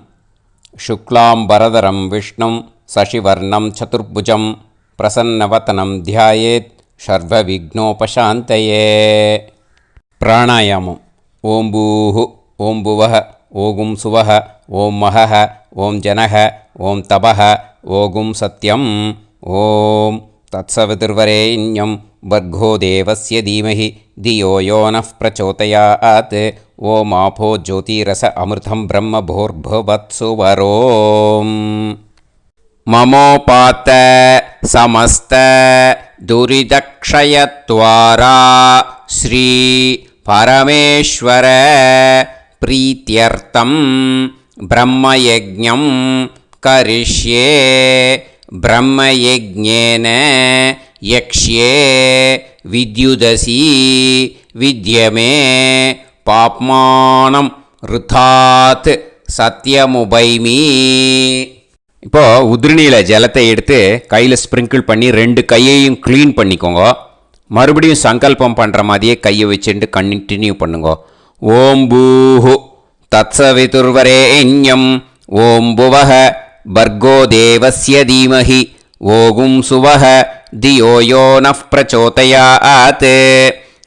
சுக்லாம்பரதரம் விஷ்ணும் சசிவர்ணம் சதுர்புஜம் பிரசன்னவதனம் தியாயேத் சர்வவிக்னோபசாந்தயே. பிராணாயாமம். ஓம் பூஹ் ஓம் புவஹ ஓகும் சுவஹ ஓம் மஹஹ ஓம் ஜனஹ ஓம் தபஹ ஓகும் சத்யம். ஓம் தத்சவிதுர்வரேண்யம் வர்கோ தேவஸ்ய தீமஹி தியோ யோ நः பிரச்சோதயாத். ஓம் ஆபோ ஜோதிரஸ அமிர்தம் பிரம்ம பூர்புவத்சு வரோம். மமோபாத்த சமஸ்த दुरितक्षयत्वारा श्री परमेश्वर प्रीत्यर्थं ब्रह्मयज्ञं करिष्ये ब्रह्मयज्ञेन यक्ष्ये विद्युदसि विद्यमे पाप्मानं ருத்தாத் சத்யமுபைமி. இப்போது உதிரணியில் ஜலத்தை எடுத்து கையில் ஸ்ப்ரிங்கிள் பண்ணி 2 கையையும் க்ளீன் பண்ணிக்கோங்க. மறுபடியும் சங்கல்பம் பண்ணுற மாதிரியே கையை வச்சுட்டு கண்டினியூ பண்ணுங்க. ஓம் பூஹு தத்சவிதுர்வரேண்யம் ஓம் புவஹ பர்கோ தேவஸ்ய தீமஹி ஓகும் சுவஹ தியோ யோ நஃப் பிரச்சோதயாத்.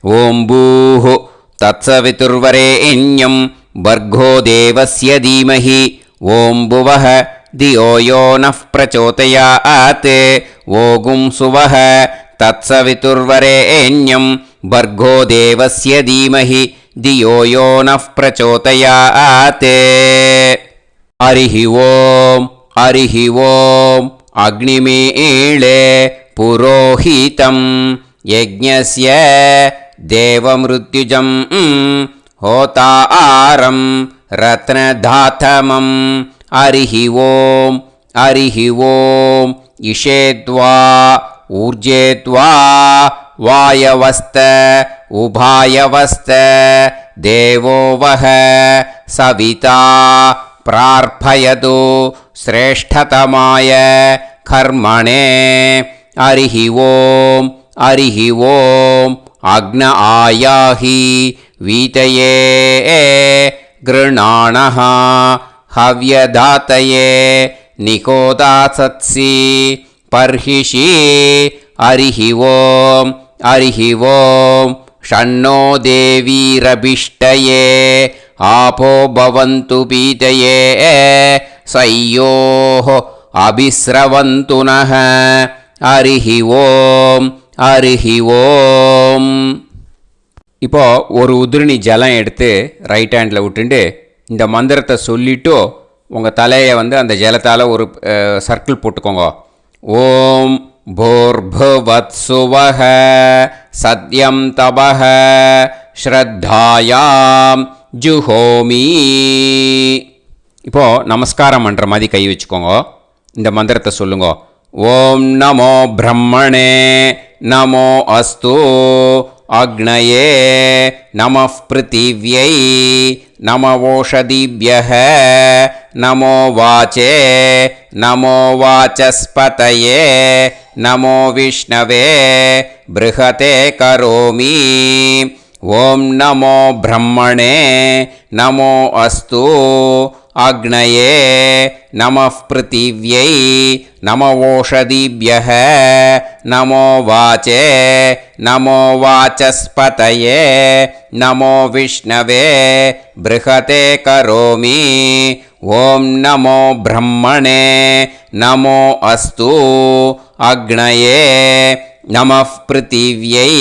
ஓம் பூஹு தத்சவிதுர்வரேண்யம் भर्गो देवस्य धीमहि ओं भुवः धियो यो नः प्रचोदयात्. ओगुं सुवः तत्सवितुर्वरेण्यं भर्गो देवस्य धीमहि धियो यो नः प्रचोदयात्. हरिः ओं अग्निमीळे पुरोहितं यज्ञस्य देवमृत्युजं होतारं रत्नधातमं. हरिः ओं इषेद्वा ऊर्जेद्वा वायवस्त उभायवस्त देवो वः सविता प्रार्थयतु श्रेष्ठतमाय कर्मणे. हरिः ओं अग्न आयाहि वीतये गृणाणः हव्यदातये निकोदासत्सि पर्हिषि. हरिः ओं षण्णो देवीरभिष्टये आपो भवन्तु पीतये सयोः अभिस्रवन्तु नः. हरिः ओं. இப்போது ஒரு உதிரணி ஜலம் எடுத்து ரைட் ஹேண்டில் விட்டுண்டு இந்த மந்திரத்தை சொல்லிவிட்டு உங்கள் தலையை அந்த ஜலத்தால் ஒரு சர்க்கிள் போட்டுக்கோங்க. ஓம் भूर्भुवत्सुवः सत्यं तपः ஸ்ரத்தாயாம் ஜுஹோமி. இப்போது நமஸ்காரம் பண்ணுற மாதிரி கை வச்சுக்கோங்க. இந்த மந்திரத்தை சொல்லுங்க. ஓம் நமோ பிரம்மணே நமோ அஸ்து அக்னயே நமः பிருத்திவ்யை நமவோஷதிभ्यः நமோ வாச்சே நமோ வாசஸ்பதயே நமோ விஷ்ணவே ப்ருஹதே கரோமி. ஓம் நமோ பிரம்மணே நமோ அஸ்து அக்னயே நமः பிருத்திவ்யை நமவோஷதிभ्यः நமோ வாச்சே நமோ வாசஸ்பதயே நமோ விஷ்ணவே ப்ருஹதே கரோமி. ஓம் நமோ பிரம்மணே நமோ அஸ்து அக்னயே நமः பிருத்திவ்யை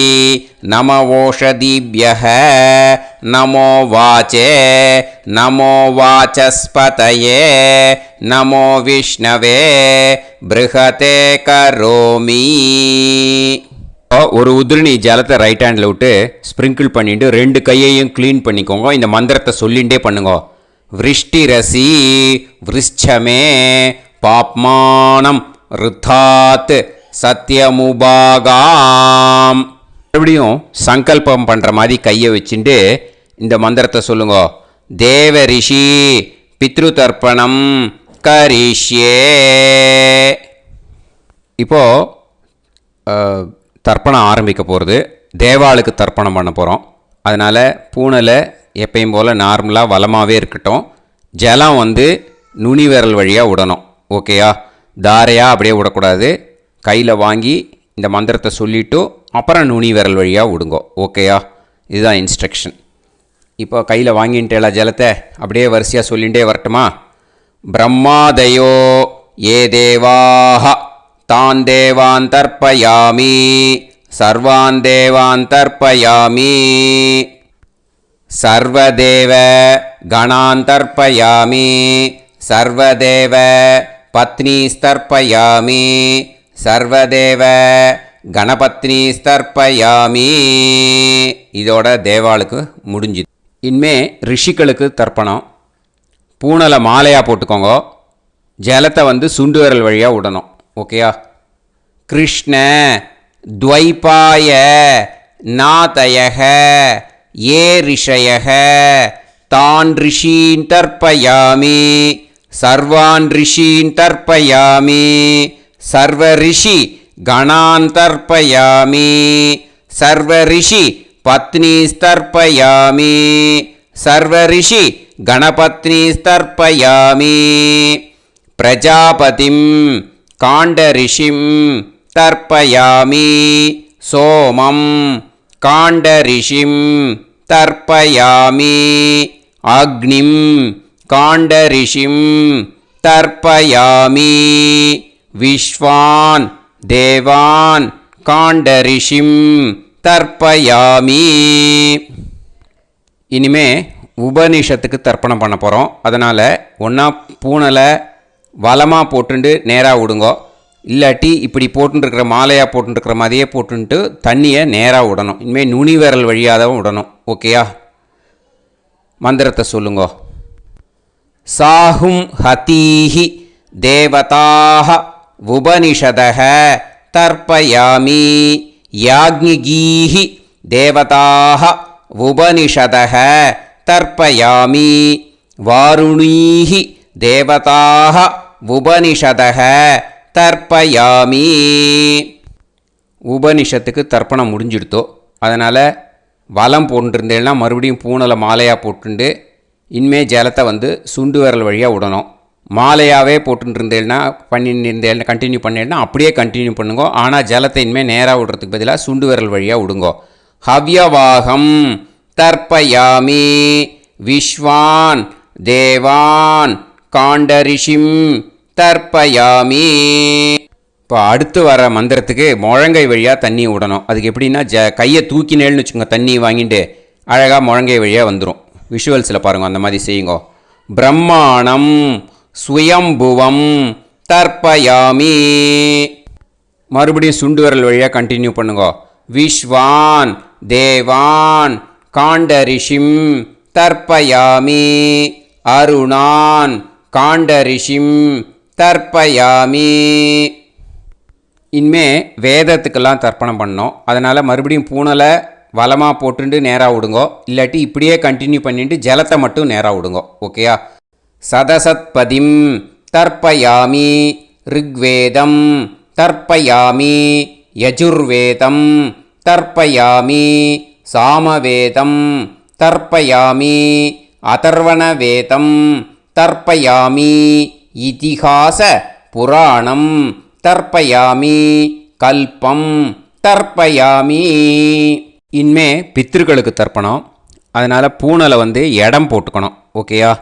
நமவோஷதிभ्यः நமோ வாச்சே நமோ வாசஸ்பதயே நமோ விஷ்ணவே ப்ருஹதே கரோமி. ஒரு உதிரணி ஜலத்தை ரைட் ஹேண்டில் விட்டு ஸ்ப்ரிங்கிள் பண்ணிட்டு 2 கையையும் க்ளீன் பண்ணிக்கோங்க. இந்த மந்திரத்தை சொல்லிகிட்டே பண்ணுங்க. விருஷ்டிரசி விருஷ்சமே பாப்மானம் ருத்தாத் சத்யமுபாகாம். மறுபடியும் சங்கல்பம் பண்ணுற மாதிரி கையை வச்சுட்டு இந்த மந்திரத்தை சொல்லுங்க. தேவ ரிஷி பித்ரு தர்ப்பணம் கரிஷ்யே. இப்போது தர்ப்பணம் ஆரம்பிக்க போகிறது. தேவாளுக்கு தர்ப்பணம் பண்ண போகிறோம். அதனால் பூனையில் எப்பயும் போல் நார்மலாக வளமாகவே இருக்கட்டும். ஜலம் நுனி விரல் வழியாக விடணும். ஓகேயா? தாரையாக அப்படியே விடக்கூடாது. கையில் வாங்கி இந்த மந்திரத்தை சொல்லிவிட்டு அப்புறம் நுனி விரல் வழியாக விடுங்கோ. ஓகேயா? இதுதான் இன்ஸ்ட்ரக்ஷன். இப்போ கையில் வாங்கின்ட்டு எல்லா ஜலத்தை அப்படியே வரிசையாக சொல்லிகிட்டே வரட்டுமா? பிரம்மாதயோ ஏ தேவாஹ தான் தேவான் தர்ப்பயாமி சர்வான் தேவான் தர்ப்பயாமி சர்வதேவ கணான் தர்ப்பயாமி சர்வதேவ பத்னீஸ்தர்ப்பயாமி சர்வதேவ கணபத்னி தர்ப்பயாமி. இதோட தேவாளுக்கு முடிஞ்சுது. இனிமே ரிஷிகளுக்கு தர்ப்பணம். பூனலை மாலையாக போட்டுக்கோங்க. ஜலத்தை வந்து சுண்டு விரல் வழியாக விடணும். ஓகேயா? கிருஷ்ண துவைபாய நாதயக ஏ ரிஷயக தான் ரிஷீன் தர்ப்பயாமி சர்வான் ரிஷீன் தர்ப்பயாமி சர்வ ரிஷி கணான் தர்ப்பயாமி சர்வ ரிஷி பத்னி தர்ப்பயாமி சர்வ ரிஷி கணபத்னி தர்ப்பயாமி பிரஜாபதிம் காண்டரிஷிம் தர்ப்பயாமி சோமம் காண்டரிஷிம் தர்ப்பயாமி அக்னிம் காண்டரிஷிம் தர்ப்பயாமி விஸ்வான் தேவான் காண்டரிஷிம் தர்ப்பயாமி. இனிமே உபனிஷத்துக்கு தர்ப்பணம் பண்ண போகிறோம். அதனால் ஒன்றா பூனலை வலமாக போட்டுண்டு நேராக விடுங்கோ. இல்லாட்டி இப்படி போட்டுருக்கிற மாலையாக போட்டுருக்கிற மாதிரியே போட்டுன்ட்டு தண்ணியை நேராக விடணும். இனிமேல் நுனி விரல் வழியாக தான் விடணும். ஓகேயா? மந்திரத்தை சொல்லுங்கோ. சாஹும் ஹதீஹி தேவதாக உபனிஷதக தர்ப்பயாமி யாக்ஞிகீஹி தேவதாக உபனிஷதக தர்ப்பயாமி வாருணீஹி தேவதாக உபனிஷதக தர்ப்பயாமி. உபனிஷத்துக்கு தர்ப்பணம் முடிஞ்சிடுத்தோ. அதனால் வலம் போட்டுருந்தேன்னா மறுபடியும் பூனலை மாலையாக போட்டுண்டு இனிமே ஜலத்தை வந்து சுண்டு விரல் வழியாக விடணும். மாலையாகவே போட்டுருந்தேன்னா பண்ணியிருந்தேன் கண்டினியூ பண்ணேன்னா அப்படியே கண்டினியூ பண்ணுங்கோ. ஆனால் ஜலத்தை இனிமேல் நேராக விடுறதுக்கு பதிலாக சுண்டு விரல் வழியாக விடுங்கோ. ஹவ்யவாகம் தர்ப்பயாமி விஸ்வான் தேவான் காண்டரிஷிம் தர்ப்பயாமி. இப்போ அடுத்து வர மந்திரத்துக்கு முழங்கை வழியாக தண்ணி விடணும். அதுக்கு எப்படின்னா கையை தூக்கினேன்னு வச்சுக்கோங்க, தண்ணி வாங்கிட்டு அழகாக முழங்கை வழியாக வந்துடும். விஷுவல்ஸில் பாருங்கள், அந்த மாதிரி செய்யுங்கோ. பிரம்மாணம் சுயம்புவம் தர்ப்பயாமி. மறுபடியும் சுண்டு விரல் வழியாக கண்டினியூ பண்ணுங்கோ. விஸ்வான் தேவான் காண்டரிஷிம் தர்ப்பயாமி அருணான் காண்டரிஷிம் தர்ப்பயாமி. இனிமே வேதத்துக்கெல்லாம் தர்ப்பணம் பண்ணோம். அதனால் மறுபடியும் பூனலை வலமாக போட்டுட்டு நேராக விடுங்கோ. இல்லாட்டி இப்படியே கண்டினியூ பண்ணிட்டு ஜலத்தை மட்டும் நேராக விடுங்கோ. ஓகேயா? சதசத்பதிம் தர்ப்பயாமி ரிக்வேதம் தர்ப்பயாமி யஜுர்வேதம் தர்ப்பயாமி சாமவேதம் தர்ப்பயாமி அதர்வணவேதம் தர்ப்பயாமி இதிஹாச புராணம் தர்ப்பயாமி கல்பம் தர்ப்பயாமி. இனிமே பித்ருக்களுக்கு தர்ப்பணம். அதனால் பூனலை வந்து இடம் போட்டுக்கணும். ஓகேயா?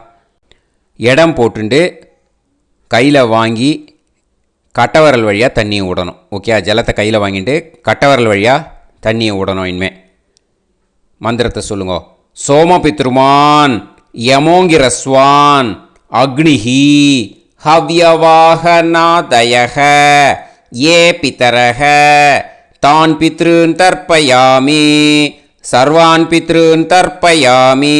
இடம் போட்டுண்டு கையில் வாங்கி கட்டவரல் வழியாக தண்ணியை விடணும். ஓகே? ஜலத்தை கையில் வாங்கிட்டு கட்டவரல் வழியாக தண்ணியை விடணும். இனிமே மந்திரத்தை சொல்லுங்க. சோமபித்ருமான் யமோங்கிரஸ்வான் அக்னிஹி ஹவ்யவாகநாதயக ஏ பிதரக தான் பித்ருன் தர்ப்பயாமி சர்வான் பித்ருன் தர்ப்பயாமி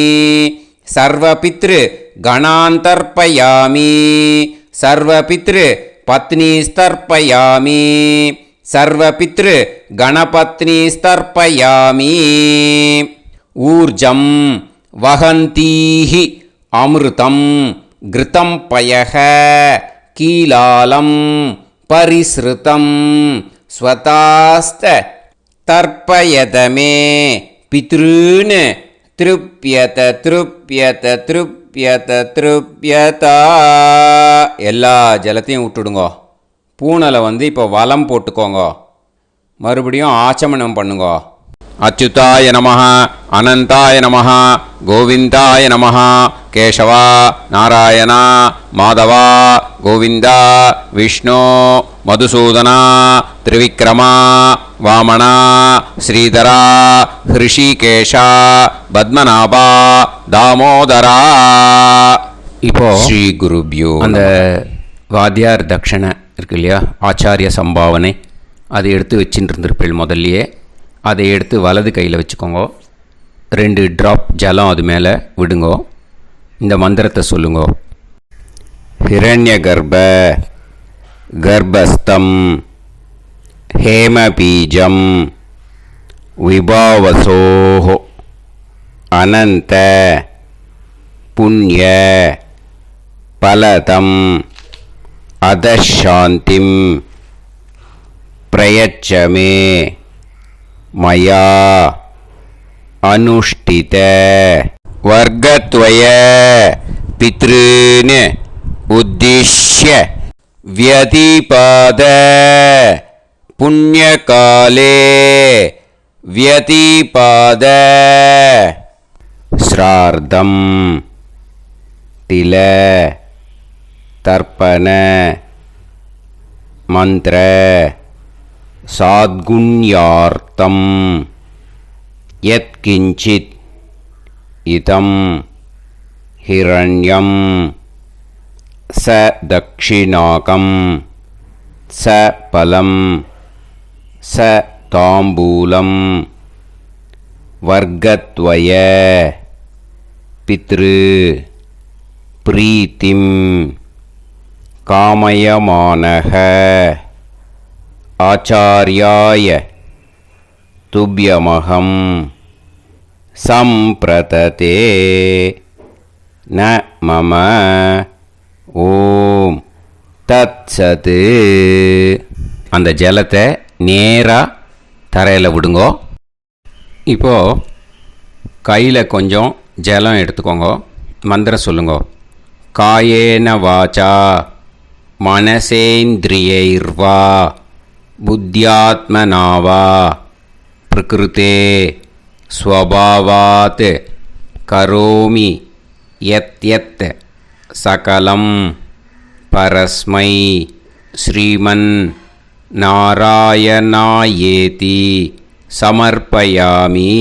சர்வ பித்ரு கணான் தர்ப்பயாமி சர்வ பித்ரு பத்னி தர்ப்பயாமி சர்வ பித்ரு கணபத்னி தர்ப்பயாமி. ஊர்ஜம் வஹந்தீஹி அமிர்தம் கிருதம் பயக கீலாலம் பரிஸ்ருதம் ஸ்வதாஸ்த தர்ப்பயதமே பித்ருன் திருப்யத திருப்யத திருப்யத திருப்யதா. எல்லா ஜலத்தையும் விட்டுடுங்கோ. பூனலை வந்து இப்போ வலம் போட்டுக்கோங்க. மறுபடியும் ஆச்சமனம் பண்ணுங்கோ. அச்சுதாய நமஹ அனந்தாய நமஹ கோவிந்தாய நமஹ கேசவா நாராயணா மாதவா கோவிந்தா விஷ்ணு மதுசூதனா திரிவிக்ரமா வாமனா ஸ்ரீதரா ஹிருஷிகேஷா பத்மநாபா தாமோதரா. இப்போ ஸ்ரீ குருப்யோ அந்த வாத்தியார் தட்சணை இருக்கு இல்லையா, ஆச்சாரிய சம்பாவனை, அதை எடுத்து வச்சுட்டு இருந்திருப்பீள் முதல்லையே. அதை எடுத்து வலது கையில் வச்சுக்கோங்க. 2 ட்ராப் ஜலம் அது மேலே விடுங்கோ. இந்த மந்திரத்தை சொல்லுங்கோ. ஹிரண்ய கர்ப்ப கர்ப்பஸ்தம் ஹேமபீஜம் விபாவசோஹ அனந்த புண்ணிய பலதம் அதசாந்திம் பிரயச்சமே மயா அனுஷ்டித வர்க்கத்வய பித்ருன் உத்திஷ்ய व्यतिपाद पुण्यकाले व्यतिपाद श्रार्धं तिल तर्पण मंत्र साद्गुण्यार्थं यत्किंचित् इदं हिरण्यं स दक्षिणाकं स फलं स ताम्बूलं वर्गत्वय पितृ प्रीतिं कामयमानः आचार्याय तुभ्यमहं सम्प्रतते न मम ஓம் தத்சது. அந்த ஜலத்தை நேராக தரையில் விடுங்கோ. இப்போது கையில் கொஞ்சம் ஜலம் எடுத்துக்கோங்க. மந்திரம் சொல்லுங்கோ. காயேன வாச்சா மனசேந்திரியைர்வா புத்தியாத்மனாவா பிரகிருதே ஸ்வபாவாத் கரோமி யத் யத் சகலம் பரஸ்மை ஸ்ரீமன் நாராயணாயேதி சமர்ப்பயாமி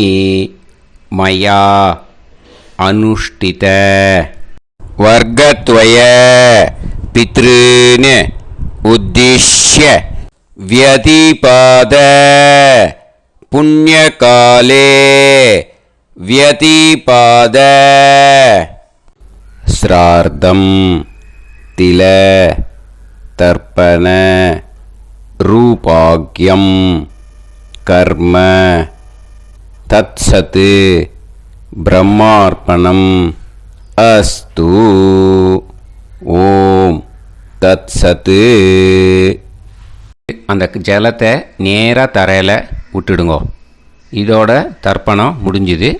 மயா அனுஷ்டித வர்க்கத்வய பித்ருன் உத்திஷ்ய व्यतिपाद पुण्यकाले व्यतिपाद श्रार्धं तिल तर्पण रूपाग्यं कर्म तत्सत् ब्रह्मार्पणम् अस्तु. ஓம் தத்சத்து. அந்த ஜலத்தை நேராக தரையில் விட்டுடுங்கோ. இதோட தர்ப்பணம் முடிஞ்சுது.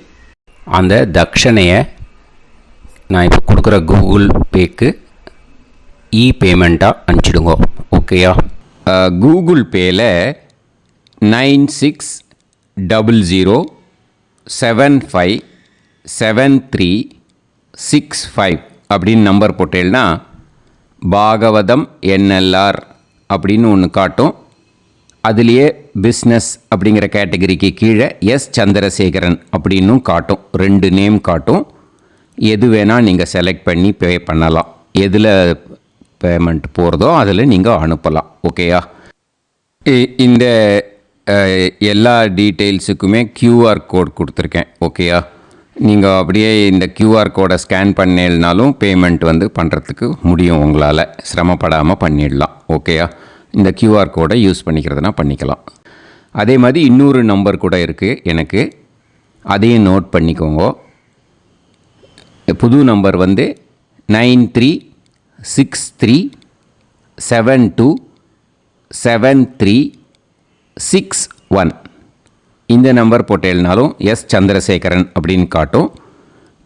அந்த தட்சணையை நான் இப்போ கொடுக்குற கூகுள் பேக்கு பேமெண்ட்டாக அனுப்பிச்சிடுங்கோ. ஓகேயா? கூகுள் பேயில் 9600757365 அப்படின்னு நம்பர் போட்டேன்னா பாகவதம் NLR அப்படின்னு ஒன்று காட்டும். அதுலேயே பிஸ்னஸ் அப்படிங்கிற கேட்டகரிக்கு கீழே எஸ் சந்திரசேகரன் அப்படின்னும் காட்டும். 2 நேம் காட்டும். எது வேணால் நீங்கள் செலக்ட் பண்ணி பே பண்ணலாம். எதில் பேமெண்ட் போகிறதோ அதில் நீங்கள் அனுப்பலாம். ஓகேயா? இந்த எல்லா டீட்டெயில்ஸுக்குமே QR கோட் கொடுத்துருக்கேன். ஓகேயா? நீங்கள் அப்படியே இந்த QR கோடை ஸ்கேன் பண்ணேன்னாலும் பேமெண்ட் பண்ணுறதுக்கு முடியும். உங்களால் சிரமப்படாமல் பண்ணிடலாம். ஓகேயா? இந்த QR கோடை யூஸ் பண்ணிக்கிறதுனா பண்ணிக்கலாம். அதே மாதிரி இன்னொரு நம்பர் கூட இருக்குது எனக்கு. அதையும் நோட் பண்ணிக்கோங்க. புது நம்பர் 9363727361. இந்த நம்பர் போட்டேல்னாலும் எஸ் சந்திரசேகரன் அப்படின்னு காட்டும்.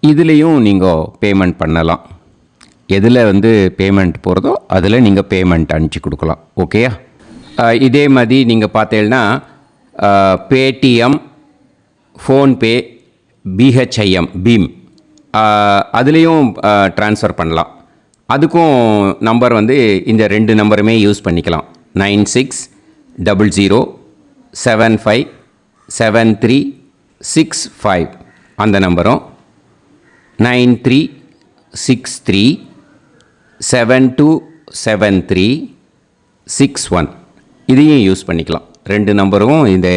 இதுலேயும் நீங்கள் பேமெண்ட் பண்ணலாம். எதில் பேமெண்ட் போகிறதோ அதில் நீங்கள் பேமெண்ட் அனுப்பிச்சி கொடுக்கலாம். ஓகேயா? இதே மாதிரி நீங்கள் பார்த்தேன்னா பேடிஎம், ஃபோன்பே, BHIM பீம் அதுலேயும் ட்ரான்ஸ்ஃபர் பண்ணலாம். அதுக்கும் நம்பர் இந்த 2 நம்பருமே யூஸ் பண்ணிக்கலாம். 9600757365 அந்த நம்பரும் 9363727361 இதையும் யூஸ் பண்ணிக்கலாம். 2 நம்பரும் இந்த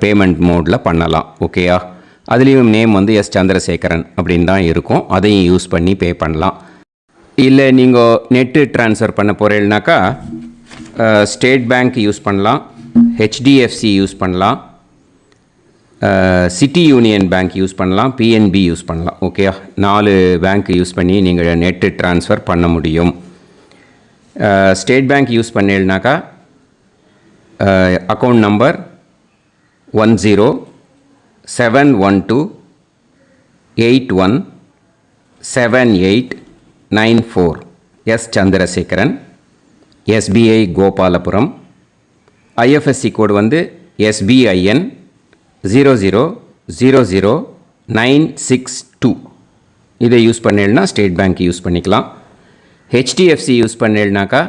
பேமெண்ட் மோடில் பண்ணலாம். ஓகேயா? அதுலேயும் நேம் வந்து எஸ் சந்திரசேகரன் அப்படின்னு தான் இருக்கும். அதையும் யூஸ் பண்ணி பே பண்ணலாம். இல்லை நீங்கள் நெட்டு ட்ரான்ஸ்ஃபர் பண்ண போகிறீங்கனாக்கா ஸ்டேட் பேங்க் யூஸ் பண்ணலாம், ஹெச்டிஎஃப்சி யூஸ் பண்ணலாம், சிட்டி யூனியன் பேங்க் யூஸ் பண்ணலாம், பிஎன்பி யூஸ் பண்ணலாம். ஓகேயா? 4 பேங்க் யூஸ் பண்ணி நீங்கள் நெட்டு ட்ரான்ஸ்ஃபர் பண்ண முடியும். ஸ்டேட் பேங்க் யூஸ் பண்ணீங்கனாக்கா account number 1071281789 S Chandrasekaran, SBI Gopalapuram. IFSC code வந்து SBIN 0000962. இதை யூஸ் பண்ணீங்கன்னா ஸ்டேட் பேங்க் யூஸ் பண்ணிக்கலாம். ஹெச்டிஎஃப்சி யூஸ் பண்ணீங்கனாக்கா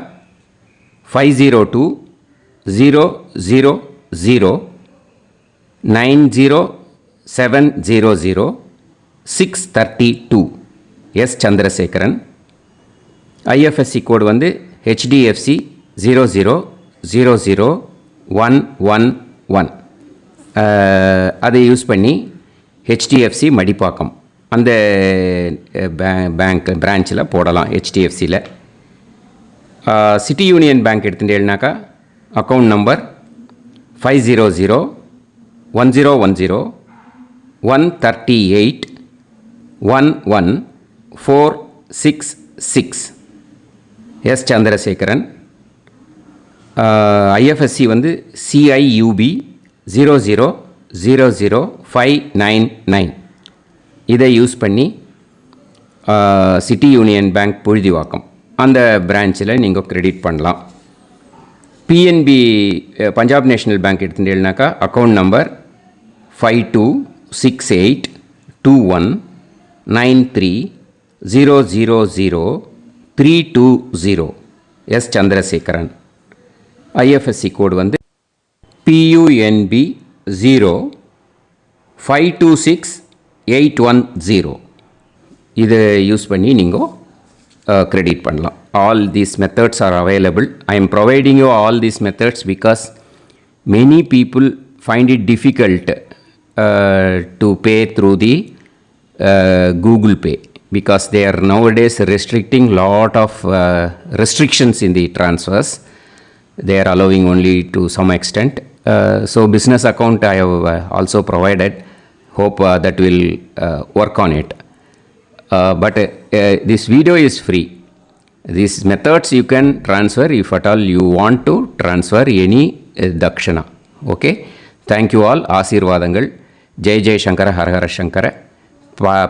5020090700 எஸ் சந்திரசேகரன். ஐஎஃப்எஸ்சி கோடு வந்து HDFC 0000111. அதை யூஸ் பண்ணி HDFC மடிப்பாக்கம் அந்த பேங்க் பிரான்ச்சில் போடலாம். HDFCயில் சிட்டி யூனியன் பேங்க் எடுத்துட்டேன்னாக்கா account number 5001010381146 S Chandrasekaran. IFSC வந்து CIUB 0000599. இதை யூஸ் பண்ணி சிட்டி யூனியன் பேங்க் புழுதிவாக்கம் அந்த பிரான்ச்சில் நீங்கள் கிரெடிட் பண்ணலாம். பிஎன்பி பஞ்சாப் நேஷ்னல் பேங்க் எடுத்துட்டேன்னாக்கா account number 52682193000320 S Chandrasekaran. IFSC code வந்து PUNB 0526810. இதை யூஸ் பண்ணி நீங்கள் கிரெடிட் பண்ணலாம். All these methods are available. I am providing you all these methods because many people find it difficult to pay through the Google Pay because they are nowadays restricting lot of restrictions in the transfers. They are allowing only to some extent. So business account I have also provided. Hope that will work on it. But this video is free. These methods you can transfer if at all you want to transfer any dakshana. Okay. Thank you all. ஆசீர்வாதங்கள். ஜெய் ஜெய் சங்கர ஹரஹர சங்கர.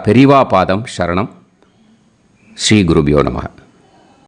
பெரிவா பாதம் சரணம். ஸ்ரீ குருபியோ நமஹ.